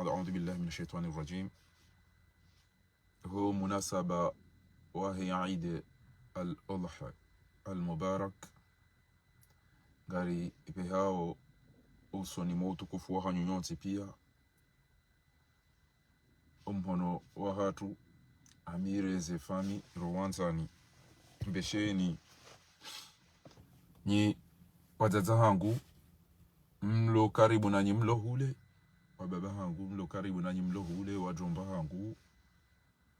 بعد أعوذ بالله من الشيطان الرجيم. هو مناسبة وهي عيد الأضحى المبارك gari hao usoni mwa utukufu wa hanyunyonzi pia umhono wa hatu amire zefami rowanzani mbesheni ni wazaza hangu mlo karibu nanyi mlo hule, wababa hangu mlo karibu nanyi mlo hule, wajomba hangu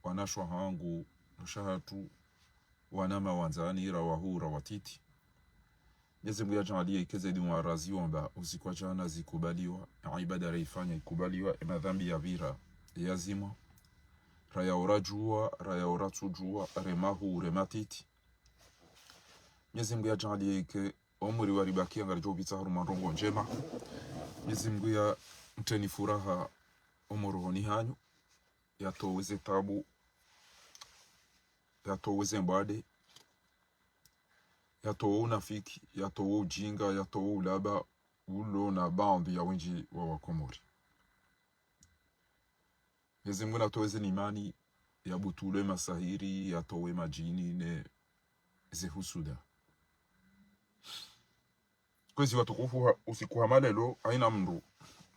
wanashwa hangu nushahatu wanama wanzani rawahura watiti. Mwenyezi Mungu ajalie ikezedi mwaraziwa mba usiku wa jana zikubaliwa na ibada reifanya ikubaliwa madhambi ya vira yazima raya orajua raya oratujua remahu rematiti. Mwenyezi Mungu ajalie ike omuri waribakia ngarijo bitsa haruma rongo njema. Mwenyezi Mungu ya mteni furaha omorohoni hanyu yatoweze tabu yatoweze mbade yatowo unafiki yatowo ujinga yatowo ulaba ulo na bandi ya wenji wa Wakomori. Mwenyezi Mungu atoweze imani ya butule masahiri yatowe majini ne zehusuda. Kwezi watukufu usiku hamalelo haina mru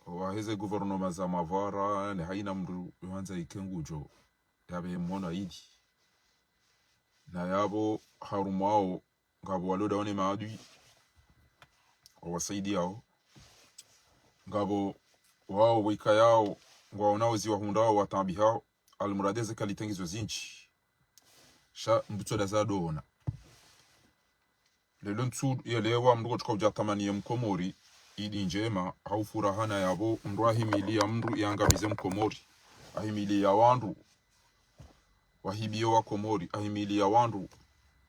waheze guvernoma za mavara ne haina mru yuhanza ikengujo yabe mona idi na yabo harumao ngabo waloda wane maadui wawasaidi yao ngabo wao wika yao ngwaonao ziwa hundao watambi hao almuradeze kalitengizo zinchi sha mbuto da zadona lelo ntu yelewa mrugo chukau jatamani ya Mkomori idi njema au furahana yabo mru ahimili ya mru yangabize Mkomori ahimili ya wandu wahibio wa Komori ahimili ya wandu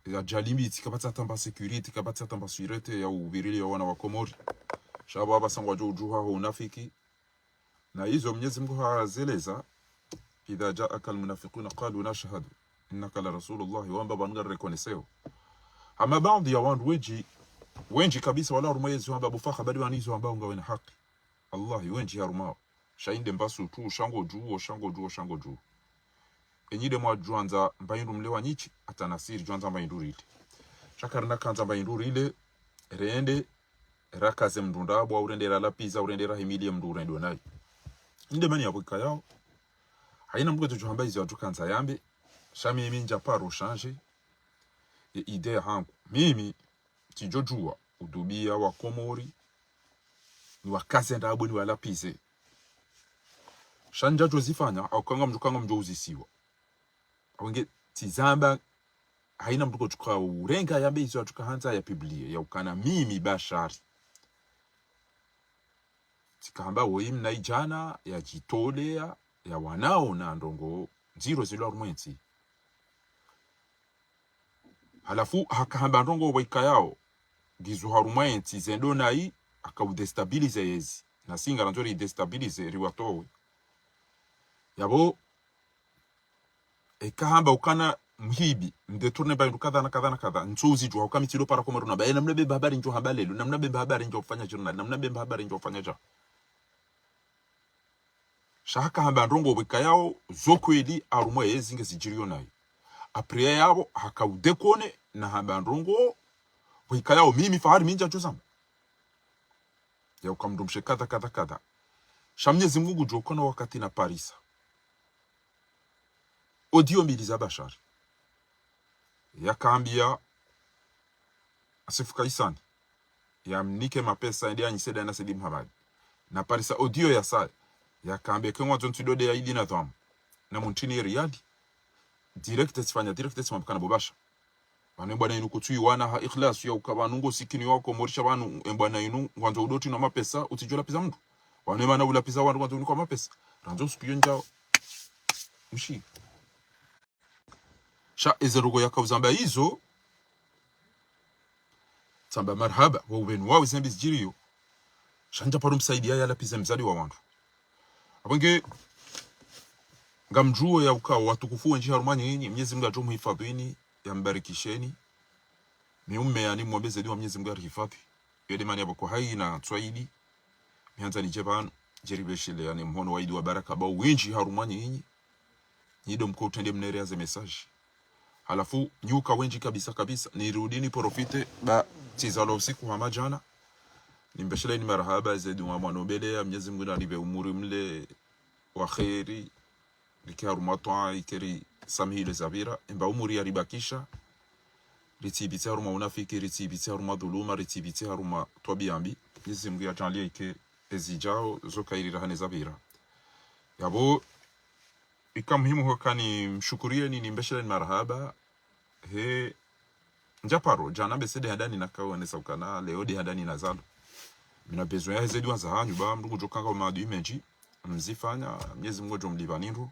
ya jalimiti kapata tamba security kapata tamba surete ya uvirili ya wana wa Komori shaba aba sangwa juha ho unafiki na hizo Mwenyezi Mungu hazeleza idha jaaka almunafiquna qalu nashhadu innaka la rasulullah wa mbaba ngar rekoneseo ama baadhi ya wandu wenji kabisa wala rumwezi wamba bufa habari wanizo ambao ngawe na haki Allah wenji harumao shainde mbasu tu shango juu enyide mwa juanza mbaindu mlewa nyichi atanasiri juanza mbaindu rile shakarina kanza mbaindu rile rende rakaze mdundabu wa urende ralapiza urende rahimili mdu urende wanai inde mani ya wika yao haina mbuga tujuhamba izi watu kanza yambe shami mimi njaparo shanje idea hangu mimi tijojua udubia wa Komori ni wakaze ndabu ni walapize shanja jozifanya au kanga mjo uzisiwa awenge tizamba haina mtuko chuka urenga yambe izo tukahanza ya Biblia ya ukana mimi bashari tikamba woim na ijana ya jitolea ya wanao na ndongo zero zilo arumwenzi halafu hakahamba ndongo waika yao gizu harumwenzi zendo nai akaudestabilize yezi na singa nanzori destabilize riwatowe yabo ekahamba ukana mhibi mdetourne baindu kadha na kadha nsuzi jwa ukamitilo para Komori na baina mnabe habari njo habalelo na mnabe habari njo kufanya journal na mnabe habari njo kufanya ja shaka hamba ndongo wika yao zokweli arumwe yezinge zijirio nayo apria yabo hakaudekone na hamba ndongo wika yao mimi fahari minja jozama ya ukamdumshe kadha shamnyezi Mungu jokona wakati na Parisa audio mbili za bashari yakambia asifuka isani ya mnike mapesa ndia nyiseda na Saidi Muhammad na Parisa audio ya sa yakambia kwa zontidode ya idi na dhamu na muntini Riyadh direct simamkana bobasha bane bwana inu kutui wana ha ikhlas ya ukabanungo sikini wako morisha banu bwana inu ngwanzo udoti na mapesa utijola pesa mtu bane mana ula pesa wandu ngwanzo kwa mapesa ranzo siku njao mshi sha ezerugo yakawuzamba hizo samba marhaba wa ubenu wao zembi zijirio shanja paru msaidia ya lapiza mzali wa wandu abenge ngamjuo ya ukao watukufu wenji harumani yini Mwenyezi Mungu ajomu hifadhini ya mbarikisheni miume ya ni mwabeze diwa Mwenyezi Mungu hifadhi yede mani yabo kwa hai na twaidi mianza ni jebanu jeribeshile yani mhono waidi wa baraka bao winji harumani yinyi nido mko utende mnere aze message halafu nyuka wenji kabisa nirudini profite ba tizalo usiku hama jana nimbeshile ni marhaba zedu wa mwanobele ya Mwenyezi Mungu anibe umuri mle wa khairi likiharumatoa ikeri samhile zabira imba umuri yaribakisha ritibiti haruma unafiki ritibiti haruma dhuluma ritibiti haruma tobiambi Mwenyezi Mungu yatanlie ike ezijao zokairira hane zabira yabo ikamuhimu hokani mshukurie ni mbeshele ni marhaba he njaparo jana besede hadani nakawa nesaukana leo de hadani nazalo mina bezo ya zedu za hanyu ba mndugu jokanga madu imeji mzifanya Mwenyezi Mungu jomlibaninru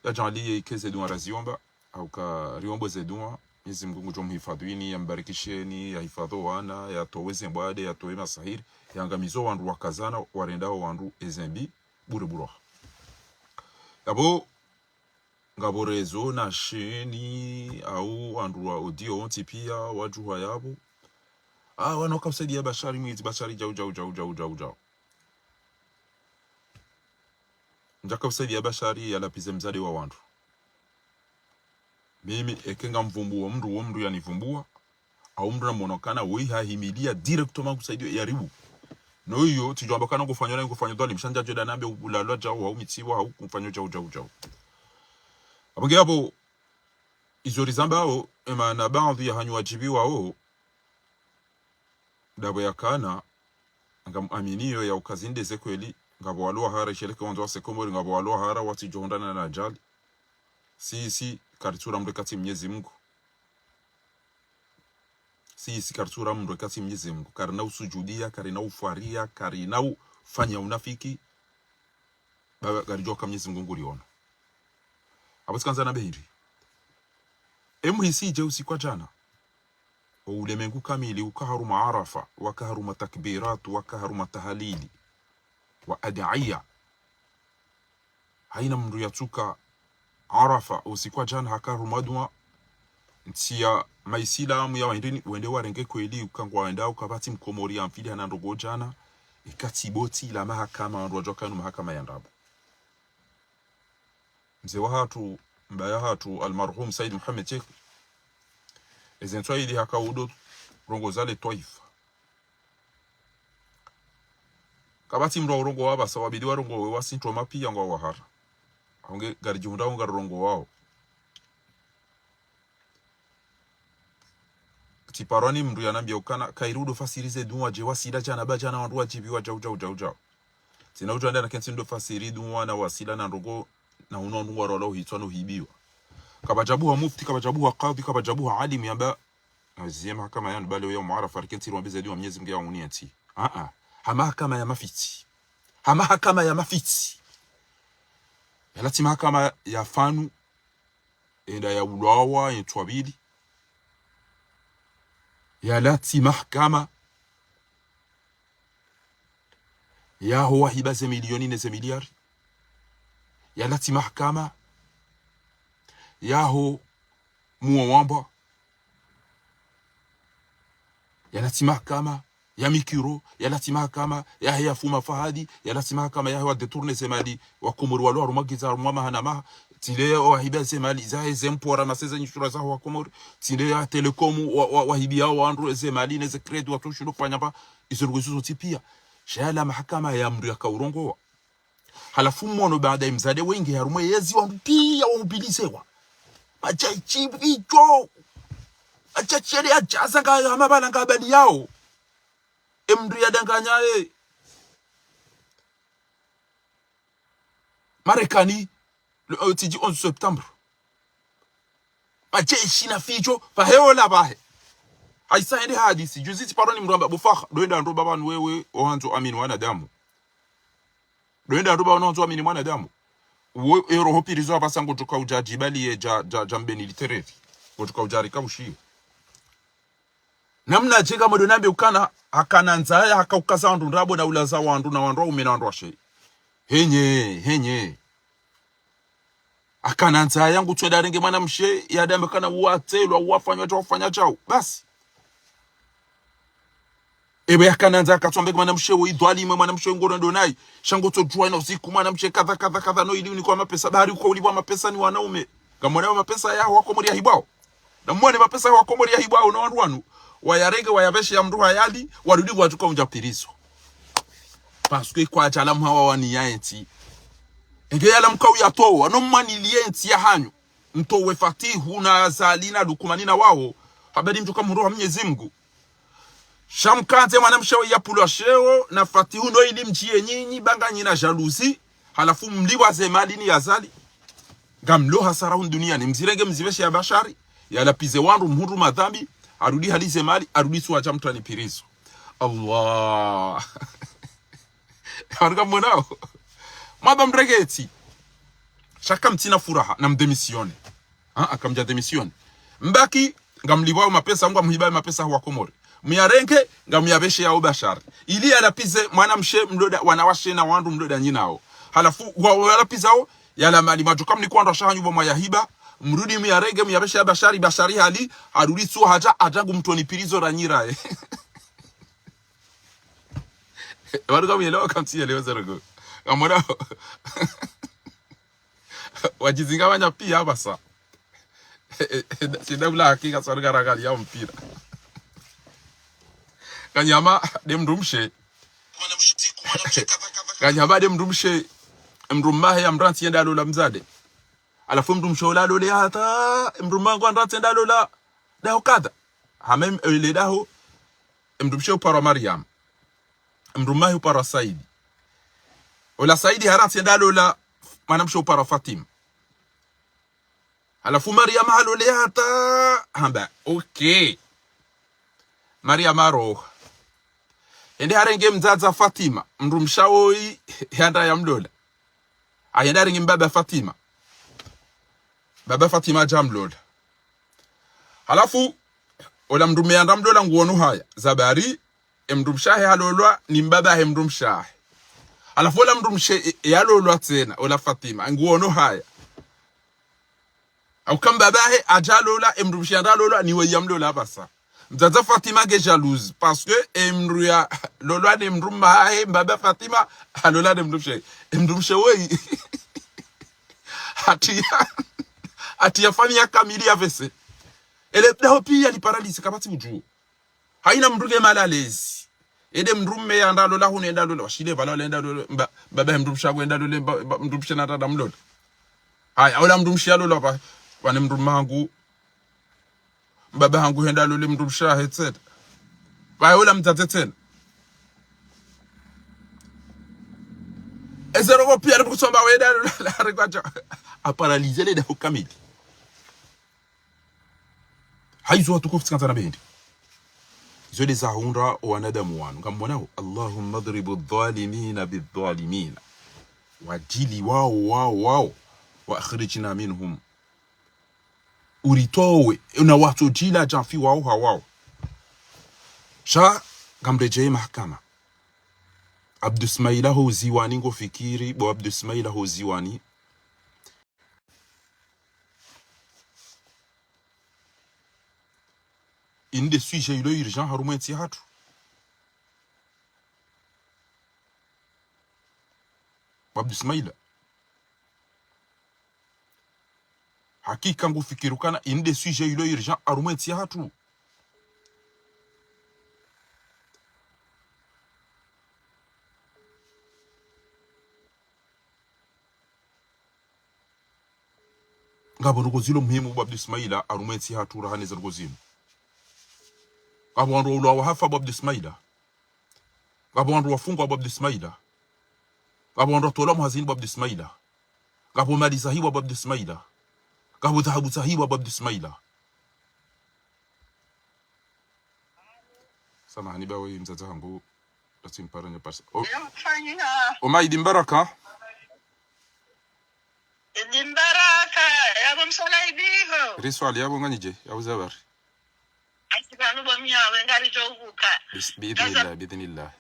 ya janlie ikeze du araziomba au ka riombo zedu Mwenyezi Mungu jomhifadhini yambarikisheni ya hifadho wana ya toweze mbade ya towe masahiri yangamizo wandu wakazana warendao wandu ezembi bureburo yabo ngaborezo na sheni au wandu wa audio onti pia wajuwa yabo wanoka usaidia bashari mwiti bashari jau njaka usaidia bashari ya lapize mzade wa wandu mimi ekenga mvumbuwa mndu yanivumbua au mndu na monokana wei hahimilia directement kusaidia yaribu no hiyo tijwambakana kufanywa na kufanywa dali mshanja joda nambe ulalwa jau au mitiwa au kufanywa jau abonge hapo izori zambao ema na baadhi ya hanyu wajibiwa o dabo yakana ngam aminiyo ya ukazinde zekweli ngabo walwa hara sheleke wanzo wa sekomori ngabo walwa hara wati johondana na ajali si karitura mrekati Mwenyezi Mungu si karitura mrekati Mwenyezi Mungu karina usujudia karina ufaria karina ufanya unafiki baba garijoka Mwenyezi Mungu nguriona abasikanza na behiri hisi je usikwa jana ulemengu kamili ukaharuma arafa wakaharuma takbiratu wakaharuma tahalili wa adaiya haina mndu yatuka arafa usikwa jana hakaruma dua ntia maisilamu ya wendeni wende warenge kweli ukangwa wenda ukabati mkomori ya mfili hanandogo jana ikatiboti la mahakama wandojoka mahakama ya ndabu mzee wa hatu mbaya hatu almarhum Said Muhammad Sheikh ezentwaidi hakaudo rongo zale toifa kabati mro rongo waba sawabidi warongo we wasinto mapia ngo wahara onge garijunda ngo rongo wao tiparoni mru yanambia ukana kairudo fasirize duwa je wasila jana bajana wandu wajibiwa jau tina utanda na kensindo fasiri duwa na wasila na rongo na unondo warolo hitwano hibiwa kabajabuha mufti kabajabuha qadhi kabajabuha alim yamba azima kama yani bale yo muarafa arkensi rombize dio Mwenyezi Mungu yauniati mahakama ya mafiti mahakama ya mafiti yalati mahakama ya fanu enda ya ulawa yetwabili yalati mahakama ya huwa hibaze milioni neze miliari yalati mahakama yaho muwamba yalati mahakama ya mikiro yalati mahakama ya fuma fahadi yalati mahakama ya detourne zemali wa komori walo rumagiza rumama hanama tile wa hibaze mali za zempora na seza nyishura za wa komori tile ya telecom wa hibia wa andro zemali neze credit wa toshuno fanya ba izoruguzo tipia shala mahakama ya mri akaurongo halafu mmono baada ya mzade wengi harume yezi wa pia wa mobilizewa machachi vicho achachele ajaza nga amabala ngabali yao emri yadanganya Marekani le 11 septembre majeshi na ficho faheola bahe haisa ende hadisi juzi paroni mramba bufakha doenda ndo baba wewe ohanzo amini wanadamu doenda ndo baba ohanzo amini wanadamu wo ero hopirizo abasango toka ujajibali jambeni litereri kutoka ujari kaushi namna jenga modonambe ukana akananza hakaukaza wandu ndabo na ulaza wandu na wandu umena wandu washe henye akananza yangu tweda renge mwana mshe yadambe kana uatelwa uafanywa chao fanya chao basi ebe yakananza akatombe mwanamshe idwalime mwanamshe ngoro ndo nai shango to jua na usiku mwanamshe kadha no ili ni kwa mapesa bahari uko ulibwa mapesa ni wanaume kamwana mapesa yao wako muri hibao na mwane mapesa wako muri hibao na wanu wayarege wayabeshe ya mru hayali warudi watuka unjapirizo parce que kwa chalamu hawa wani yaenti enge yala mkau ya towa no mani lienti ya hanyu mtowe fatihu na zalina lukumanina wao habari mtu kama roho Mwenyezi Mungu shamkante mwanamshe ya pulasheo na fatihu no ili mjie nyinyi banga nyina jalousie halafu mliwa zemalini yazali gamlo hasara dunia ni mzirenge mziveshe ya bashari ya lapize wandu mhuru madhambi arudi halize mali arudi suwa cha ni pirizo Allah Harga mwanao madam regeti shaka mtina furaha na mdemisione akamja demisione mbaki ngamliwao mapesa ngwa mhibaye mapesa huwa komori miyarenke ngamyabeshe ya ubashari ili alapize mwanamshe mloda wanawashe na wandu mloda nyinao halafu walapizao yala mali majuka mnikwanda shahanyu mwa yahiba mrudi miyarenge miyabeshe ya bashari hali arudi su haja ajangu mtoni pirizo ranyirae Waruga mielewa kamti elewa zarago amona wajizinga wanya pia basa sidabula hakika sarga ragali ya mpira kanyama demrumshe kanyama demrumshe mrumahe ya mranti yenda lola mzade alafu mrumshe ola lole hata mrumangu anranti yenda lola daho kada hamem ele daho mrumshe upara Maryam mrumahi upara Saidi ola Saidi haranti yenda lola manamshe upara Fatima alafu Maryam halole hata hamba okay Maryam aro ende harenge mzaza Fatima mrumshawoi yanda ya mlola ayenda ringi mbaba Fatima baba Fatima jamlola halafu ola mrumia ndamlola nguonu haya zabari mrumshahe halolwa ni mbaba he mrumshahe halafu ola mrumshe yalolwa tena ola Fatima nguonu haya au kambabahe ajalola mrumshe ndalola niwe yamlola basa mzaza Fatima ge jalouse parce que emruya lolwa de mrumba he mbaba Fatima alola de mrumshe wei atia famia kamili avese ele daho pia li paralyse kabati buju haina mruge malalezi ede mrumme ya ndalola hune ndalola washile bala lenda lola baba mrumsha gwenda lola mrumshe na tada mlola haya awla mrumshe alola ba wane mrumangu baba hangu henda lole mrumsha hetet bayola mtatetena ezero pia kusomba wenda la rekwacha aparalyser le daho kamili haizo watukufu tsikantana bendi zole za hundra wanadamu wanu ngamwanao Allahumma adribu adh-dhalimina bidh-dhalimina wajili wao wa akhrijna minhum uritowe una watu jila jafi wao hawao sha gamreje mahakama Abdu Ismaila ho ziwani ngo fikiri bo Abdu Ismaila ho ziwani inde sujet ilo urgent harumenti hatu Abdu Ismaila hakika ngufikirukana inde sujet ilo urgent harumenti hatu ngabo ngozilo muhimu Abdu Ismaila harumenti hatu rahane zergozimu ngabo ndo wa hafa Abdu Ismaila ngabo ndo wafungwa Abdu Ismaila ngabo ndo tola muhazini Abdu Ismaila ngabo mali sahibu Abdu Ismaila ngabo dhahabu sahibu Abdu Ismaila samahani bawe mzaza wangu tasimparanya pasa Omaidi Mbaraka Dimbaraka yabo msolaibiho riswali yabo nganyije yabo zabari asibanu bomyawe ngari joguka biidhnillah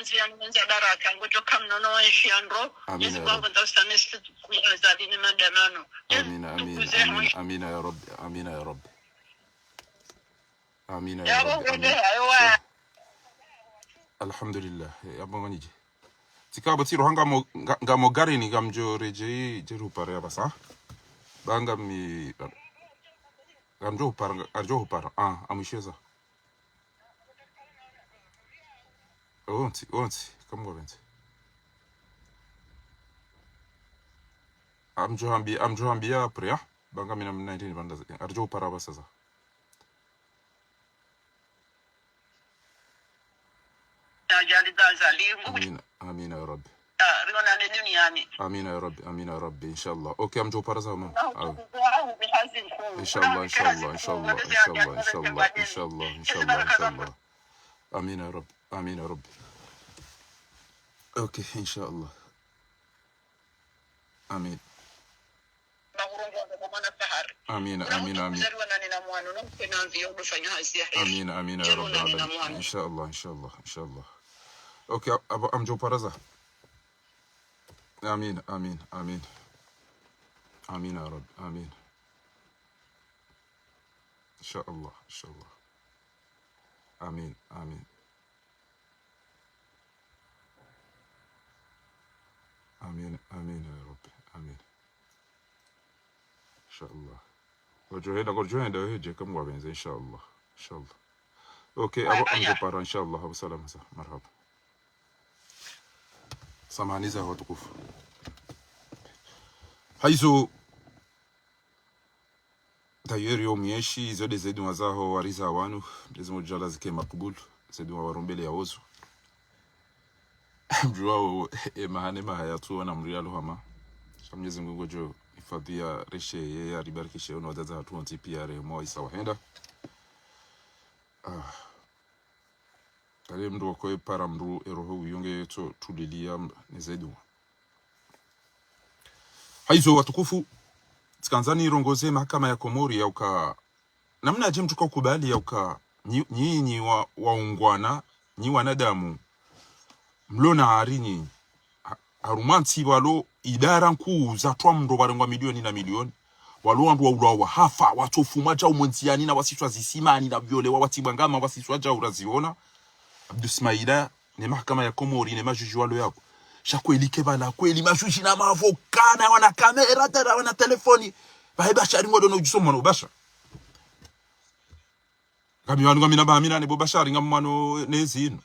nziyanza baraka ngojo kamnono wenshiandro yezibabo ndastanesti kuyazadini mandamano amina ya rabbi amina ya rabbi yabo ngode aywa alhamdulillah abanganyije tikabo tiro hanga mo ngamo gari ni gamjo reje jeru pare abasa banga mi gamjo par arjo par amisheza onti kamgo bente amjo hambia prea banga mina 19 banda arjo para abasa za آمين يا رب آمين يا رب آمين يا رب إن شاء الله أوكي أمجو بارزا مام إن شاء الله إن شاء الله إن شاء الله إن شاء الله إن شاء الله إن شاء الله إن شاء الله إن شاء الله آمين يا رب آمين يا رب أوكي إن شاء الله آمين آمين آمين آمين آمين آمين يا رب العالمين إن شاء الله إن شاء الله إن شاء الله أوكي أمجو بارزا آمين آمين آمين آمين يا رب آمين إن شاء الله إن شاء الله آمين آمين آمين آمين يا رب آمين إن شاء الله gorjohenda weje kama wabenze إن شاء الله إن شاء الله أوكي أمجو بارا إن شاء الله أبو سلامة مرحبا samaniza watukufu haizo tayari yomieshi zode zedu wazaho wariza wanu lazima jala zike makbul zedu warombele ya ozo mjuao mahane mahayatu wana mrialo hama Mwenyezi Mungu jo ifadhia reshe yeye aribarikishe ono wazaza hatu wanti pia rehemo isa wahenda kale mdu wakoe para mdu eroho uyonge yeto tulilia nezedu haizo watukufu tikanzani irongoze mahakama ya Komori ya uka namna aje mtu kubali ya uka nyinyi waungwana nyi wanadamu mlona harini harumanti walo idara nkuu za twa mndo barengwa milioni na milioni walo wandu wa hafa watofuma ja umontiani na wasitwa zisimani na vyolewa watibangama wasitwa ja uraziona Abdusmaila ne mahakama ya Komori ne majuji walo yako shakweli kebala kweli majuji na mavokana wana kamera tara wana telefoni bahibashari ngodo no jusoma no basha kami wanu ngamina bahamina ne bobashari ngamano nezino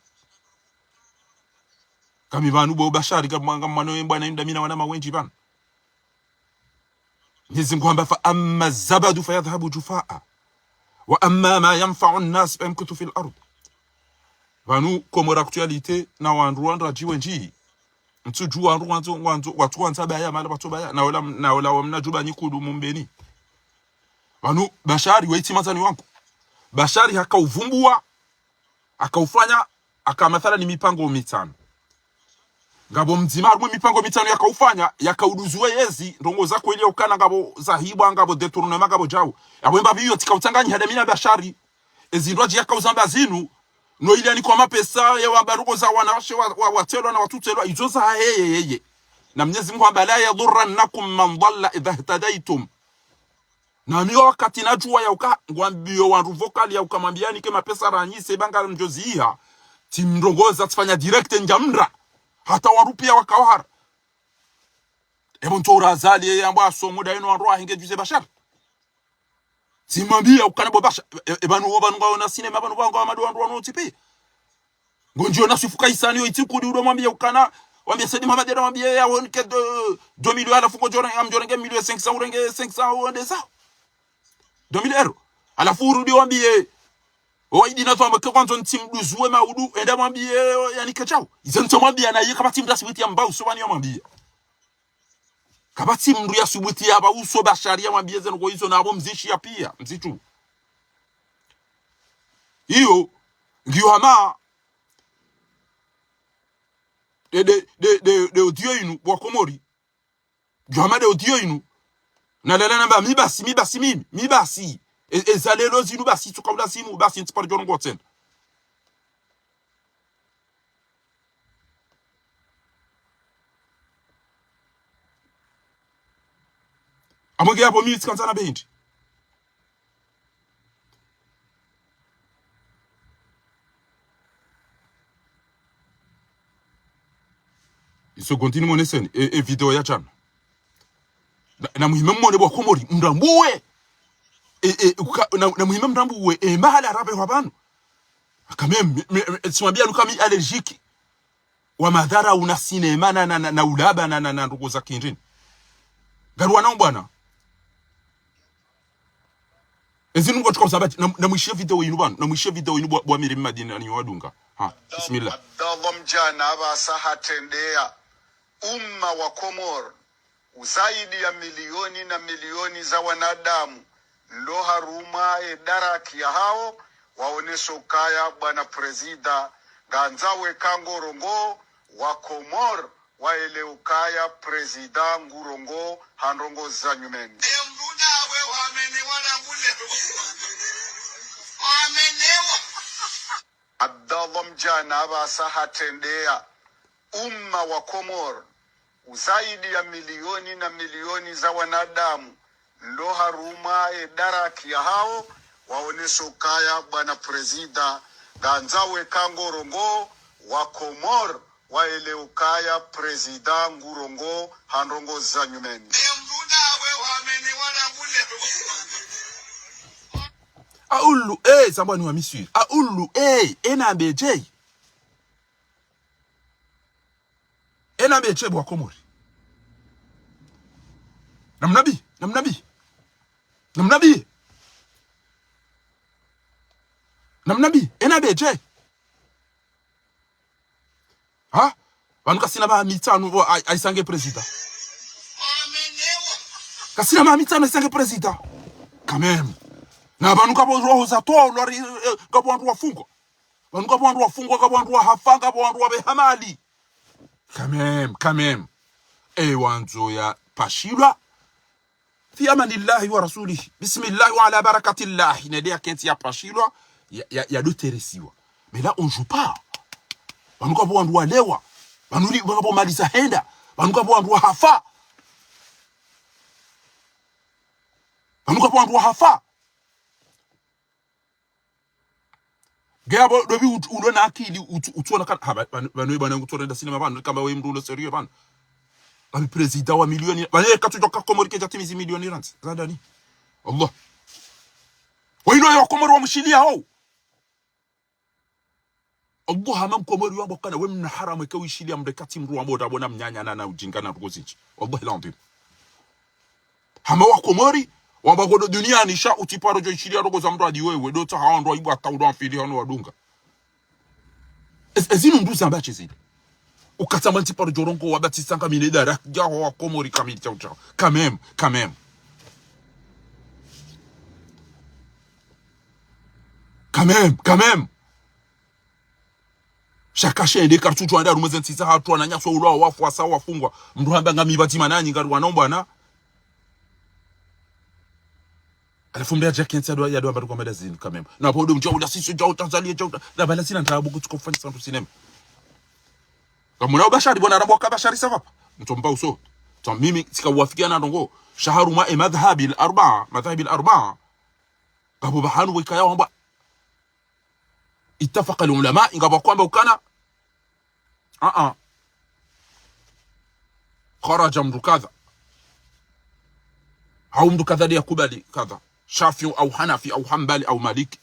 kami vanu bobashari ngamano mbwana inda mina wana mawenji bana nizingwamba fa amma zabadu fayadhhabu jufaa wa amma ma yanfa'u an-nas yamkutu fil ard vanu Komora actualité na wandu wandra jiwenji mtuju wandu watu wantabaya mala batobaya na wala wamnajuba nyikudu mumbeni vanu bashari waiti mazani wangu bashari hakauvumbua akaufanya akamathala ni mipango mitano ngabo mzima rumwe mipango mitano yakaufanya yakauduzuwe yezi ndongo za kweli ukana ngabo zahibwa ngabo detournement ngabo jawo abwemba biyo tikautanganya hadamina bashari ezindwaji yakauzamba zinu no ili ani kwa mapesa ya wabarugo za wanawashe watelwa na watutelwa izoza yeye na Mwenyezi Mungu ambala yadhurrannakum man dhalla idha ihtadaytum na niyo wakati najua ya uka ngwambio wandu vokali ya ukamambiani ke mapesa ranyise banga mjoziha timndongoza tfanya direct njamra hata warupia wakawahara ebo ntora azali yeye ambaye asomuda ino wandu ahingejuze bashar simambia ukanabo basha ebanu ngaona sinema banu bango amadu wandu wanotipi ngonjo nasifuka isani yo itikudi udo mwambia ukana wambia Sedi Mohamed era mwambia ya wonke 2000 alafu ngojora amjorenge 1500 urenge 500 ndesa 2000 euro alafu urudi wambie oidi na twamba kwa kwanza ntimduzuwe maudu enda mwambie yani kachao izento mwambia na yeka bati mdasibiti ya mbao sobani ya mwambia kabati mru ya subuti ya ba uso basharia mwambie zeno kwa hizo na abo mzishi ya pia mzitu hiyo ngiyo hama de odio inu wa Komori ngiyo de odio inu na lala namba mi basi ezalelo zinu basi tukabula simu basi ntipari jono ngoten amonge hapo mimi tikaanza bendi sekontini moneseni video ya chana na muhime mwone bwa Komori mrambuwe na muhime mrambuwe mahala arabe wabanu kamem simwambia lukami allergique wa madhara una sinema na ulaba na ndugu za kinjini garwa na bwana ezinu ngo tukamsabati na mwishie video yinu bwana na mwishie video yinu bwa Mirimi Madina ni wadunga bismillah mjana abasa hatendea umma wa Komoro zaidi ya milioni na milioni za wanadamu ndo haruma daraki ya hao waonesha ukaya bwana presida ganzawe kangorongo wa Komoro waele ukaya presida ngurongo handongo za nyumeni mrudawe wamene Abdallah mjana abasa hatendea umma wa Komoro zaidi ya milioni na milioni za wanadamu ndo haruma daraki ya hao waonesha ukaya bwana presida ganzawe kangorongo wa Komoro waele ukaya presida ngurongo handongo za nyumeni mrudawe wamene aulu sambani wa misiri aulu enabeje bwa Komori namnabi enabeje banu kasina ba mitano aisange president kasina ma mitano aisange president quand même na banu kabo roho za to lori kabo wantu wafungwa banu kabo wantu wafungwa kabo wantu hafanga kabo wantu wabehamali quand même wanzo ya pashilwa fi amanillahi wa rasulihi bismillah wa ala barakatillah inadia kenti ya pashilwa ya doteresiwa mais là on joue pas banu kabo wantu walewa banu kabo maliza henda banu kabo wantu hafa banu kabo wantu hafa gabo dobi ulona akili utona kan banwe bana ngutona da sinema bana kama we mrulo serieux bana abi president wa milioni bana katujoka Komori ke jatimizi milioni rand zadani Allah waino yo Komori wa mshilia hao Allah hamam Komori wa bokana we mna haramu ke wishilia mdekati mru wa boda bona mnyanya na ujinga na rugozinchi wallahi landim hama wa Komori wamba godo duniani sha utiparo jo ishiria rogo za mradi wewe dota hao ndo ibu ataudo amfili hano wadunga ezinu nduza ambache zile ukatama ntiparo jorongo wabati sanka minedara jaho wa Komori kamili chao quand même shaka shende kartutu anda rumeze ntisa hatu ananyaswa ulo wafu wasa wafungwa mndu hamba ngami batima nanyi ngaru wanomba na alifumbia jacket ya doa mbatu kwa medazini quand même na podo mjao sisi jao Tanzania jao na bala sina ndabu kutukufanya santu cinema kama na bashari bona rabo ka bashari sawa mtomba uso to mimi sikawafikiana ndongo shaharu ma madhhabi al-arba'a kabo bahanu wikaya wamba ittafaqa al-ulama ingaba kwamba ukana kharaja mdu kadha au mdu kadha yakubali kadha Shafi au Hanafi au Hanbali au Maliki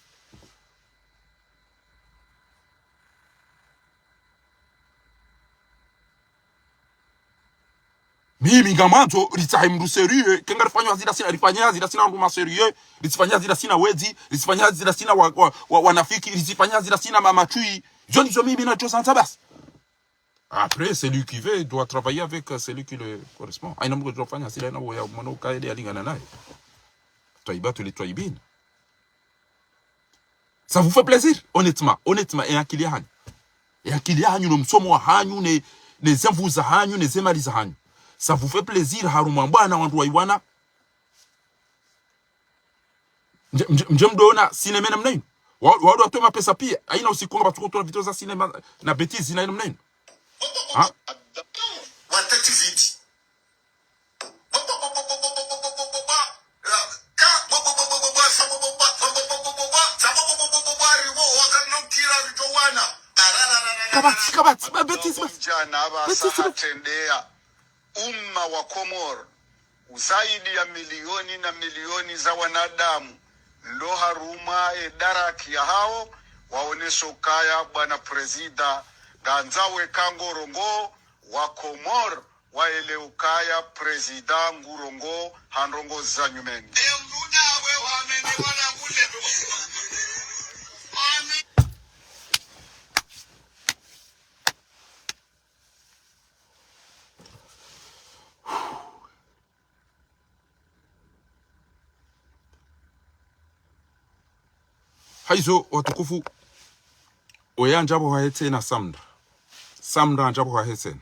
mimi ngamanto litahimdu serieux kenga rifanywa zila sina rifanya zila sina nduma serieux lisifanya zila sina wezi lisifanya zila sina wanafiki lisifanya zila sina mamachui joni zo mimi na chosa tabas après celui qui veut doit travailler avec celui qui le correspond aina mgo jofanya sila na ya mwana kaide alingana naye Toiba les toibines. Ça vous fait plaisir, honnêtement, et un kili hanyu. Et un kili hanyu, nous sommes hanyu, les envous hanyu, les emaliza hanyu. Ça vous fait plaisir, harumamba na wandu waiwana. Mjemdona sinema na mnainu. Wadu watoma pesa pia, aina usikonga batukotola video za sinema na betizi na mnainu. Watati viti. kabati mjana basa hatendea umma wa Komoro zaidi ya milioni na milioni za wanadamu ndo haruma daraki ya hao waonesha ukaya bwana presida ganzawe kangorongo wa Komoro waele ukaya presida ngurongo handongo za nyumeni haizo watukufu oya njabo haete na samda njabo haete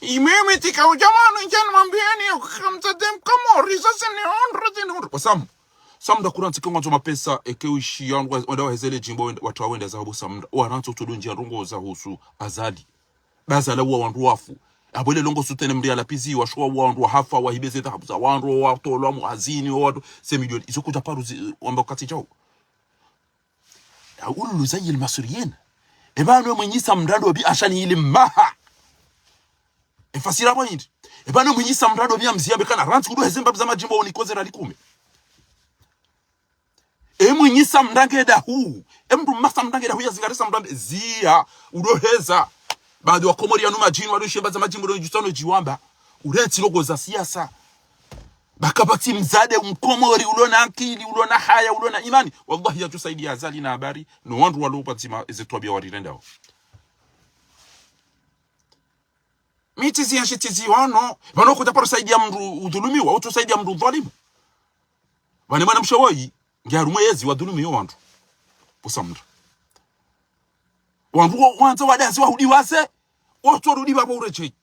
imemi tika ujamano njani mambiani kamtadem Komori sasa ni ondro samda kuranti kongo mapesa ekeuishi yangu wanda wahezele jimbo watu wawenda za habu samda waranto tudunji rungo za husu azadi bazala wa wandu wafu abole longo sutene mri ala pizi wa shwa wandu wa hafa wa hibeze ta habuza wandu wa tolo mu azini wa watu semilioni isokuja paruzi wamba kati chao ulu zayi almasriyin ebano mwenyisa mrado bi ashani ile maha efasira point ebano mwenyisa mrado bi amziambe kana ranti kudu hezemba za majimbo onikozera likume mwenyisa mndangeda huu mndu masa mndangeda huu yazingarisa mndambe zia udoheza baadhi wa Komori ya numa jini wadu shemba za majimbo do justano jiwamba ureti logo za siasa bakabati mzade Mkomori ulona akili ulona haya ulona imani wallahi ya tusaidia azali na habari no wandu walopati ezetwabia warirendao mitizi ya shitizi wano kuja para saidia mndu udhulumiwa au tusaidia mndu dhalimu wane mwana mshawai ngiarumwe yezi wadhulumiwa wandu posamndu wandu wanza wadazi wahudi wase watu warudi baba ureche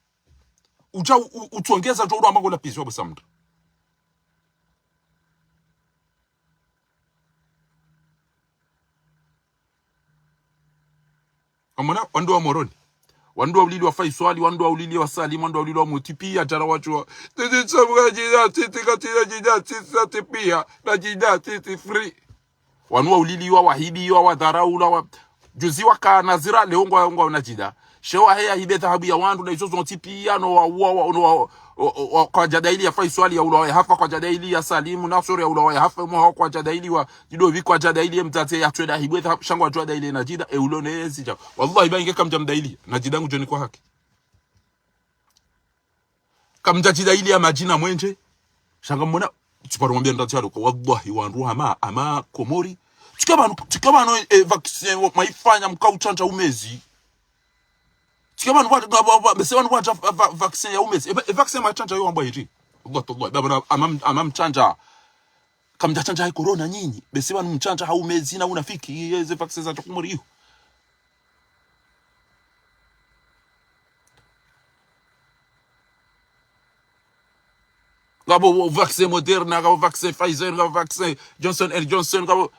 ucha utuongeza to uramba ngola pisi wabusamndu amana wandu wa Moroni wandu wa ulili wa Faiswali wandu wa ulili wa Salim wandu wa ulili wa Mutipi atara watu wa tete sabuga jida tete katina jida tete pia na jida tete free wandu wa ulili wa wahibi wa dharaula wa juzi waka nazira leongo na jida shewa haya hibeta habu ya wandu na isozo Mutipi no kwa jadaili ya Faiswali ya ulawa ya hafa kwa jadaili ya Salimu Nasuri ya ulawa ya hafa mwa kwa jadaili wa jidovi kwa jadaili ya mtate ya tueda hibeta shangwa jadaili na jida ulone yezi ja wallahi ba ingeka mjamdaili na jidangu joni kwa haki kamja jidaili ya majina mwenje shanga mbona tuparo mwambia ndataro kwa wallahi wandu ama Komori tukabano vaccine maifanya mkauchanja umezi Tikabanu watu bese wanu watu vaccine ya umezi vaccine machanja yo ambwa hiri Allah baba amam chanja kamja chanja corona nyinyi bese wanu mchanja haumezi na unafiki hizo vaccine za Komori hiyo ngabo vaccine Moderna ngabo vaccine Pfizer ngabo vaccine Johnson & Johnson ngabo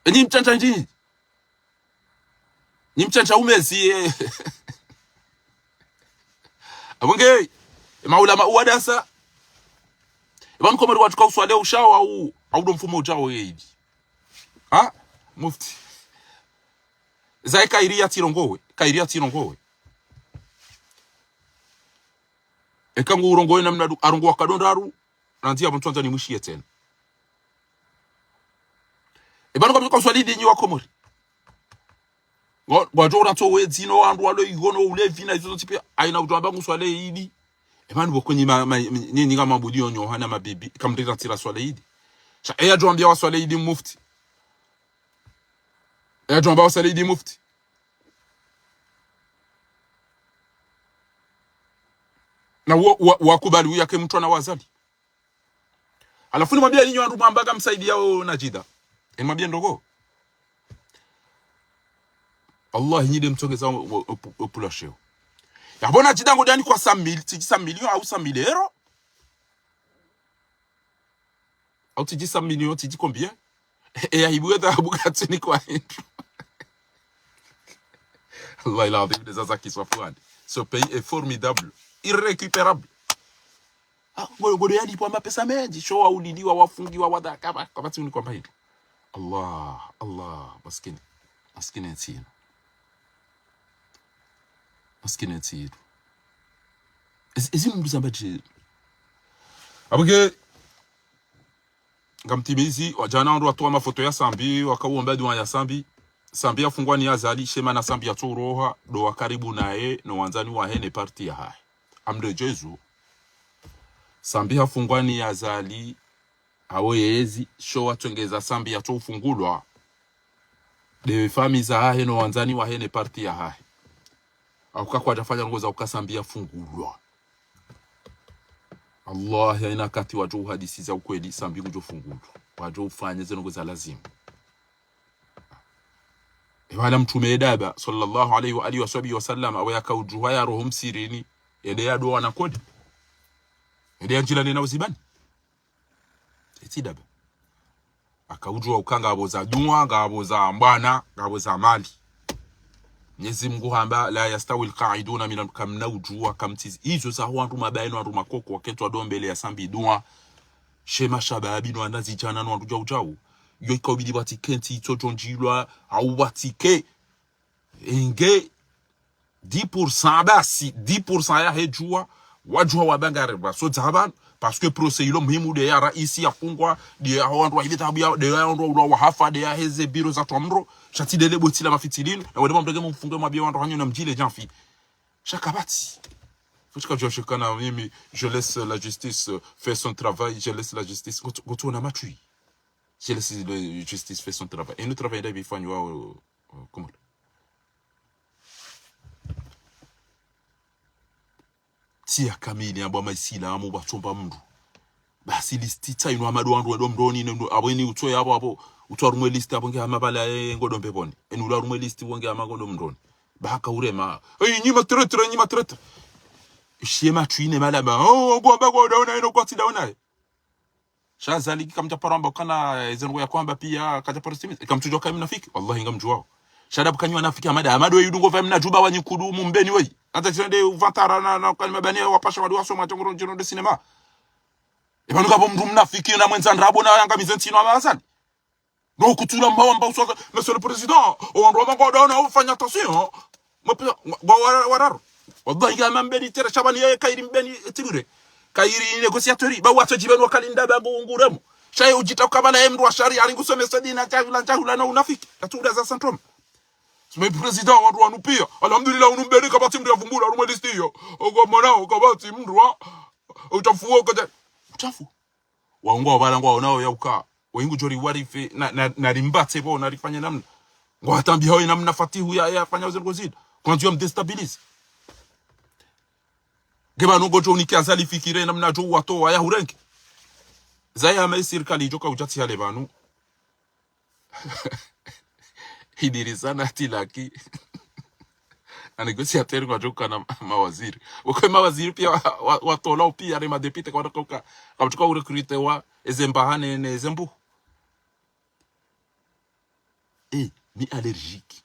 ni mchanja njini ni mchanja umezi abonge maulama uwadasa Ibanu Komori watu kwa uswale ushawa au ndo mfumo ujao yeidi mufti zai kairia tirongowe ekangu urongowe na mnadu arongwa kadondaru nantia mtu anza ni mwishie tena Ibanu kwa uswali dinyi wa Komori Gwajora to wedzino wandu walo igono ulevi na izo tipia aina utwamba nguswale idi Ibanu bokonyi nini kama budio nyohana mabibi kamrira tira swale idi cha eya jwambia wa swale idi mufti na wakubali uyake mtu na wazali alafu ni mwambia ninyo wandu mambaga msaidia na jida mwambia ndogo Allah nyide mtongeza opulasheo yabona jidango dani kwa 100 milioni au 100 euro au tiji 100 milioni tiji combien et aibueta abukatini kwa intro Allah il a des azaki soit fouad ce pays est formidable irrécupérable Godo yalipwa mapesa mengi, show aulidiwa wafungiwa wadaka kama tuni kwamba hilo. Allah maskini ntino. Maskini ntino. Ezi mungu zambaje. Abuge ngamtimizi wajana ndo watoa mafoto ya Sambi wakauomba dua ya Sambi afungwa ni azali shema na Sambi atoroha do wakaribu naye no wanzani wa hene parti ya hai. Amde Jesu Sambi afungwa ni azali awo yezi show atongeza Sambi atofungulwa de fami za hai no wanzani wa hene parti ya hai. Akukakwa atafanya ngoza ukasambi afungulwa. Allah ya ina kati wajou hadisi za ukweli Sambi kujofungulwa. Wajou ufanye zeno za lazima. Wala mtume daba sallallahu alayhi wa alihi wa sallam awe akaujuwa ya roho msirini ede ya doa na kodi. Ede ya njila nina uzibani. Eti daba. Akaujua ukanga aboza dua, gaboza mbana, gaboza mali. Mwenyezi Mungu hamba la yastawi alqa'iduna min kamnaujua kamtizi. Hizo za wantu mabaino wantu makoko waketwa dombele ya Sambi dua. Shema shababi no anazi jana no wantu jau. Yo ikobidi watikenti itoto njilwa au watike enge 10% basi 10% ya hejua wajua wabangare baso zaban parce que procès ilo muhimu de ya raisi ya fungwa de ya wandu wa hivita habu de ya wandu wa hafa de ya heze biro za tomro chati dele botila mafitilini na wale mbrege mfungue mabia wandu hanyo na mjile janfi shakabati fuchika joshikana mimi je laisse la justice faire son travail, je laisse la justice goto na matui. Je laisse la justice faire son travail. Et nous travaillons avec Fanywa comment? Tia kamili amba maisila amu bachomba mndu. Basi listi taino amadu wandu mdoni abweni utoya abo utwarumwe listi abonge amabala ngodombe boni. Enu la rumwe listi wonge amagondo mdoni. Baka urema. Nyima tretre. Shema tuine malaba. Ngomba godona ino kwati daona. Shazali kamta paramba kana ezengo ya kwamba pia kaja parasimi kamtujo kama mnafiki wallahi ngamjua shadabu kanywa nafiki amado yudungo fa mnajuba wanyikudu mumbeni we hata tende uvantara na kalima bani wapasha wadu wasoma tongoro njino de cinema ebanu kabo mndu mnafiki na mwenza ndrabo na yanga mizentino amazani no kutula mbamba usoka monsieur le président on doit godona ufanya attention mpa wararo wallahi kama mbeni tere shabani yeye kairi mbeni tigure kairi negociatori ba wato jibenu wakalinda bago nguremo shaye ujita kabala emru wa sharia alingusome sadina chakula na unafiki atuda za syndrome sema president watu wanupia alhamdulillah unumbeni kabati mndu yavumbula rumwe listi hiyo ogo mwanao kabati mndu wa utafuo kaja utafu waungwa balangwa nao yauka wengu jori warife na rimbate bo na rifanya namna ngwatambia hao namna fatihu ya fanya uzengozidi quand tu mdestabilise geba no gojo ni kiazali fikire namna jo wato wa ya hurenki zaya mai serikali joka ujati yale banu hidirizana tilaki anegociateur kwa joka na mawaziri ukwe mawaziri pia watola pia re madepite kwa toka kwa urekrute wa ezembahane ne zembu mi allergique